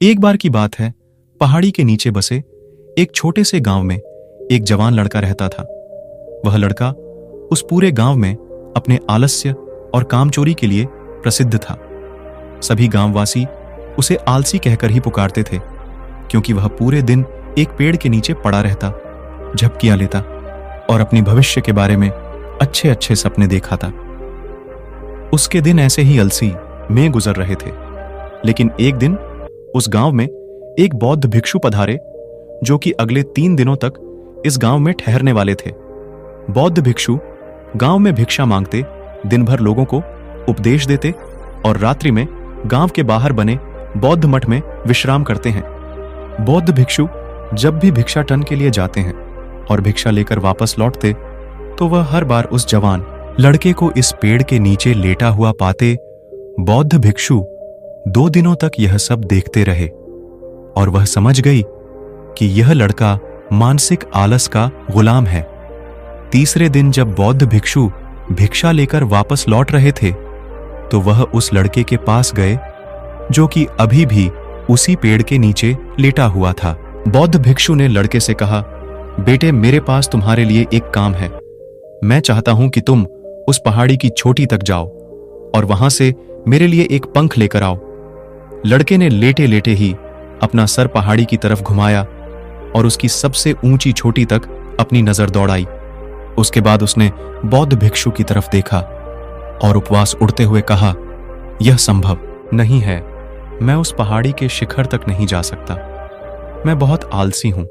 एक बार की बात है, पहाड़ी के नीचे बसे एक छोटे से गांव में एक जवान लड़का रहता था। वह लड़का उस पूरे गांव में अपने आलस्य और कामचोरी के लिए प्रसिद्ध था। सभी गांववासी उसे आलसी कहकर ही पुकारते थे, क्योंकि वह पूरे दिन एक पेड़ के नीचे पड़ा रहता, झपकियां लेता और अपनी भविष्य के बारे में अच्छे अच्छे सपने देखा था। उसके दिन ऐसे ही अलसी में गुजर रहे थे। लेकिन एक दिन उस गांव में एक बौद्ध भिक्षु पधारे, जो कि अगले 3 दिनों तक इस गांव में ठहरने वाले थे। बौद्ध भिक्षु गांव में भिक्षा मांगते, दिन भर लोगों को उपदेश देते और रात्रि में गांव के बाहर बने बौद्ध मठ में विश्राम करते हैं। बौद्ध भिक्षु जब भी भिक्षाटन के लिए जाते हैं और भिक्षा लेकर वापस लौटते, तो वह हर बार उस जवान लड़के को इस पेड़ के नीचे लेटा हुआ पाते। बौद्ध भिक्षु 2 दिनों तक यह सब देखते रहे और वह समझ गई कि यह लड़का मानसिक आलस का गुलाम है। तीसरे दिन जब बौद्ध भिक्षु भिक्षा लेकर वापस लौट रहे थे, तो वह उस लड़के के पास गए, जो कि अभी भी उसी पेड़ के नीचे लेटा हुआ था। बौद्ध भिक्षु ने लड़के से कहा, बेटे, मेरे पास तुम्हारे लिए एक काम है। मैं चाहता हूं कि तुम उस पहाड़ी की चोटी तक जाओ और वहां से मेरे लिए एक पंख लेकर आओ। लड़के ने लेटे लेटे ही अपना सर पहाड़ी की तरफ घुमाया और उसकी सबसे ऊंची चोटी तक अपनी नजर दौड़ाई। उसके बाद उसने बौद्ध भिक्षु की तरफ देखा और उपवास उड़ते हुए कहा, यह संभव नहीं है, मैं उस पहाड़ी के शिखर तक नहीं जा सकता, मैं बहुत आलसी हूं।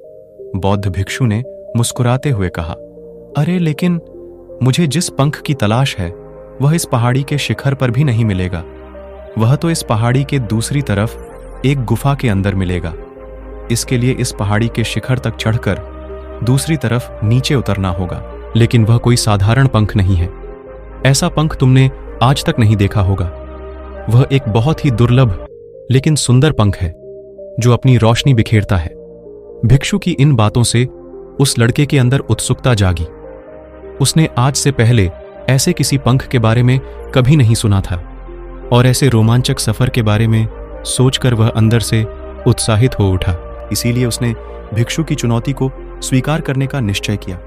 बौद्ध भिक्षु ने मुस्कुराते हुए कहा, अरे लेकिन मुझे जिस पंख की तलाश है वह इस पहाड़ी के शिखर पर भी नहीं मिलेगा। वह तो इस पहाड़ी के दूसरी तरफ एक गुफा के अंदर मिलेगा। इसके लिए इस पहाड़ी के शिखर तक चढ़कर दूसरी तरफ नीचे उतरना होगा। लेकिन वह कोई साधारण पंख नहीं है। ऐसा पंख तुमने आज तक नहीं देखा होगा। वह एक बहुत ही दुर्लभ लेकिन सुंदर पंख है, जो अपनी रोशनी बिखेरता है। भिक्षु की इन बातों से उस लड़के के अंदर उत्सुकता जागी। उसने आज से पहले ऐसे किसी पंख के बारे में कभी नहीं सुना था और ऐसे रोमांचक सफर के बारे में सोचकर वह अंदर से उत्साहित हो उठा। इसीलिए उसने भिक्षु की चुनौती को स्वीकार करने का निश्चय किया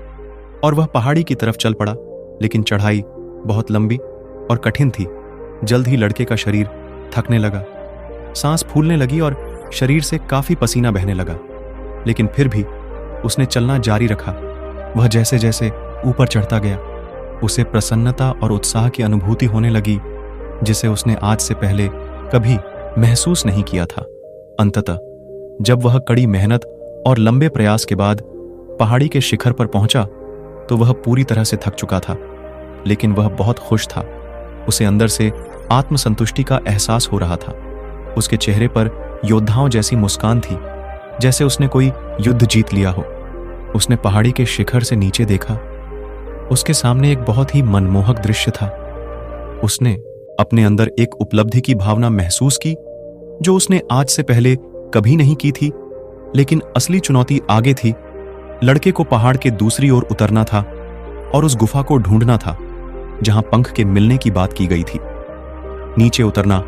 और वह पहाड़ी की तरफ चल पड़ा। लेकिन चढ़ाई बहुत लंबी और कठिन थी। जल्द ही लड़के का शरीर थकने लगा, सांस फूलने लगी और शरीर से काफी पसीना बहने लगा। लेकिन फिर भी उसने चलना जारी रखा। वह जैसे जैसे ऊपर चढ़ता गया, उसे प्रसन्नता और उत्साह की अनुभूति होने लगी, जिसे उसने आज से पहले कभी महसूस नहीं किया था। अंततः जब वह कड़ी मेहनत और लंबे प्रयास के बाद पहाड़ी के शिखर पर पहुंचा, तो वह पूरी तरह से थक चुका था, लेकिन वह बहुत खुश था। उसे अंदर से आत्मसंतुष्टि का एहसास हो रहा था। उसके चेहरे पर योद्धाओं जैसी मुस्कान थी, जैसे उसने कोई युद्ध जीत लिया हो। उसने पहाड़ी के शिखर से नीचे देखा। उसके सामने एक बहुत ही मनमोहक दृश्य था। उसने अपने अंदर एक उपलब्धि की भावना महसूस की, जो उसने आज से पहले कभी नहीं की थी। लेकिन असली चुनौती आगे थी। लड़के को पहाड़ के दूसरी ओर उतरना था और उस गुफा को ढूंढना था, जहां पंख के मिलने की बात की गई थी। नीचे उतरना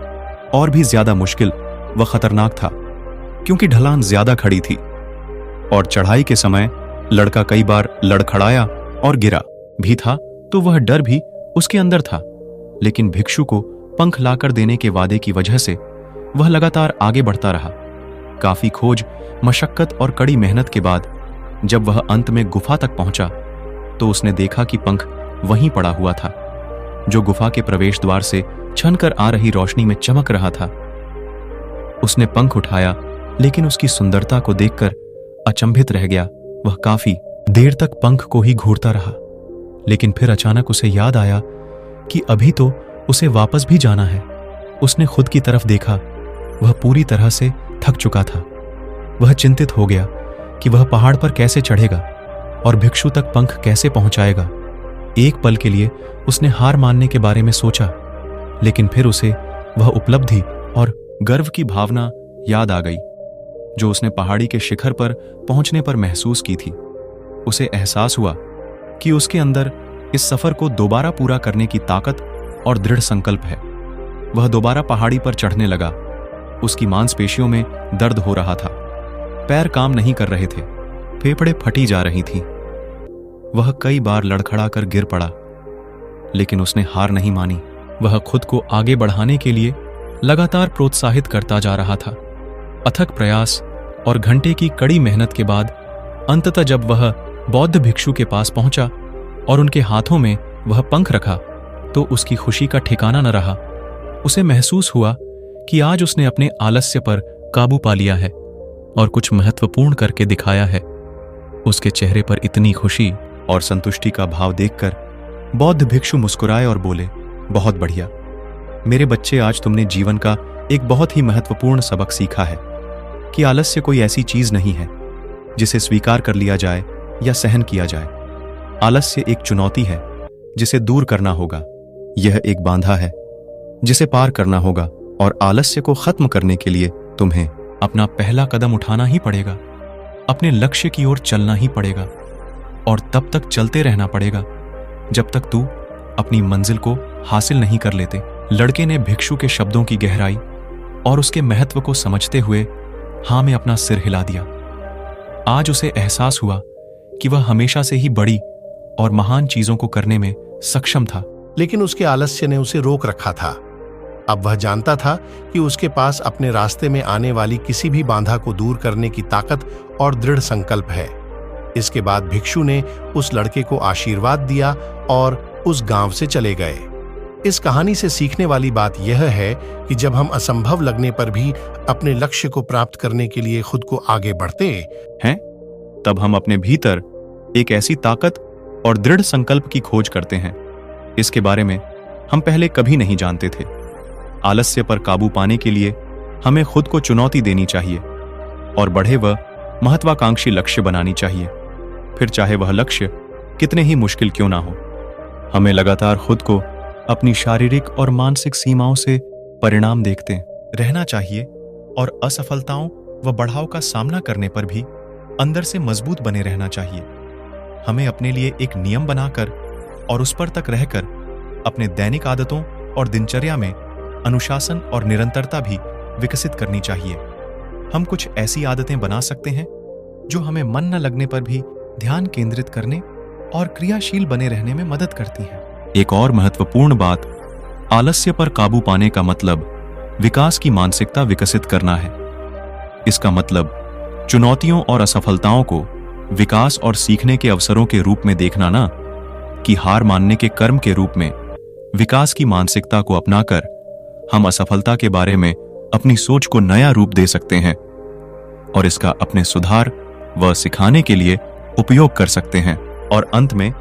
और भी ज्यादा मुश्किल व खतरनाक था, क्योंकि ढलान ज्यादा खड़ी थी और चढ़ाई के समय लड़का कई बार लड़खड़ाया और गिरा भी था, तो वह डर भी उसके अंदर था। लेकिन भिक्षु को पंख लाकर देने के वादे की वजह से वह लगातार आगे बढ़ता रहा। काफी खोज, मशक्कत और कड़ी मेहनत के बाद जब वह अंत में गुफा तक पहुंचा, तो उसने देखा कि पंख वहीं पड़ा हुआ था, जो गुफा के प्रवेश द्वार से छनकर आ रही रोशनी में चमक रहा था। उसने पंख उठाया, लेकिन उसकी सुंदरता को देखकर अचंभित रह गया। वह काफी देर तक पंख को ही घूरता रहा, लेकिन फिर अचानक उसे याद आया कि अभी तो उसे वापस भी जाना है। उसने खुद की तरफ देखा। वह पूरी तरह से थक चुका था। वह चिंतित हो गया कि वह पहाड़ पर कैसे चढ़ेगा और भिक्षु तक पंख कैसे पहुंचाएगा। एक पल के लिए उसने हार मानने के बारे में सोचा, लेकिन फिर उसे वह उपलब्धि और गर्व की भावना याद आ गई, जो उसने पहाड़ी के शिखर पर पहुंचने पर महसूस की थी। उसे एहसास हुआ कि उसके अंदर इस सफर को दोबारा पूरा करने की ताकत और दृढ़ संकल्प है। वह दोबारा पहाड़ी पर चढ़ने लगा उसकी मांसपेशियों में दर्द हो रहा था, पैर काम नहीं कर रहे थे, फेफड़े फटी जा रही थीं। वह कई बार लड़खड़ाकर गिर पड़ा, लेकिन उसने हार नहीं मानी। वह खुद को आगे बढ़ाने के लिए लगातार प्रोत्साहित करता जा रहा था। अथक प्रयास और घंटे की कड़ी मेहनत के बाद अंततः जब वह बौद्ध भिक्षु के पास पहुंचा और उनके हाथों में वह पंख रखा, तो उसकी खुशी का ठिकाना न रहा। उसे महसूस हुआ कि आज उसने अपने आलस्य पर काबू पा लिया है और कुछ महत्वपूर्ण करके दिखाया है। उसके चेहरे पर इतनी खुशी और संतुष्टि का भाव देखकर बौद्ध भिक्षु मुस्कुराए और बोले, बहुत बढ़िया मेरे बच्चे, आज तुमने जीवन का एक बहुत ही महत्वपूर्ण सबक सीखा है कि आलस्य कोई ऐसी चीज नहीं है जिसे स्वीकार कर लिया जाए या सहन किया जाए। आलस्य एक चुनौती है जिसे दूर करना होगा। यह एक बांधा है जिसे पार करना होगा, और आलस्य को खत्म करने के लिए तुम्हें अपना पहला कदम उठाना ही पड़ेगा। अपने लक्ष्य की ओर चलना ही पड़ेगा और तब तक चलते रहना पड़ेगा जब तक तू अपनी मंजिल को हासिल नहीं कर लेते। लड़के ने भिक्षु के शब्दों की गहराई और उसके महत्व को समझते हुए हां में अपना सिर हिला दिया। आज उसे एहसास हुआ कि वह हमेशा से ही बड़ी और महान चीजों को करने में सक्षम था, लेकिन उसके आलस्य ने उसे रोक रखा था। अब वह जानता था कि उसके पास अपने रास्ते में आने वाली किसी भी बाधा को दूर करने की ताकत और दृढ़ संकल्प है। इसके बाद भिक्षु ने उस लड़के को आशीर्वाद दिया और उस गांव से चले गए। इस कहानी से सीखने वाली बात यह है कि जब हम असंभव लगने पर भी अपने लक्ष्य को प्राप्त करने के लिए खुद को आगे बढ़ते हैं, तब हम अपने भीतर एक ऐसी ताकत और दृढ़ संकल्प की खोज करते हैं। इसके बारे में हम पहले कभी नहीं जानते थे। आलस्य पर काबू पाने के लिए हमें खुद को चुनौती देनी चाहिए और बढ़े व महत्वाकांक्षी लक्ष्य बनानी चाहिए, फिर चाहे वह लक्ष्य कितने ही मुश्किल क्यों ना हो। हमें लगातार खुद को अपनी शारीरिक और मानसिक सीमाओं से परिणाम देखते रहना चाहिए और असफलताओं व बढ़ाव का सामना करने पर भी अंदर से मजबूत बने रहना चाहिए। हमें अपने लिए एक नियम बनाकर और उस पर तक रहकर अपने दैनिक आदतों और दिनचर्या में अनुशासन और निरंतरता भी विकसित करनी चाहिए। हम कुछ ऐसी आदतें बना सकते हैं जो हमें मन न लगने पर भी ध्यान केंद्रित करने और क्रियाशील बने रहने में मदद करती हैं। एक और महत्वपूर्ण बात, आलस्य पर काबू पाने का मतलब विकास की मानसिकता विकसित करना है। इसका मतलब चुनौतियों और असफलताओं को विकास और सीखने के अवसरों के रूप में देखना ना कि हार मानने के कर्म के रूप में। विकास की मानसिकता को अपनाकर हम असफलता के बारे में अपनी सोच को नया रूप दे सकते हैं और इसका अपने सुधार व सिखाने के लिए उपयोग कर सकते हैं। और अंत में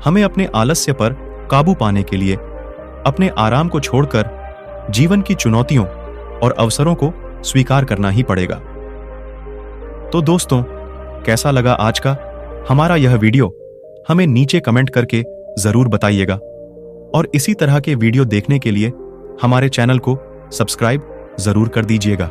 हमें अपने आलस्य पर काबू पाने के लिए अपने आराम को छोड़कर जीवन की चुनौतियों और अवसरों को स्वीकार करना ही पड़ेगा। तो दोस्तों, कैसा लगा आज का हमारा यह वीडियो? हमें नीचे कमेंट करके जरूर बताइएगा और इसी तरह के वीडियो देखने के लिए हमारे चैनल को सब्सक्राइब जरूर कर दीजिएगा।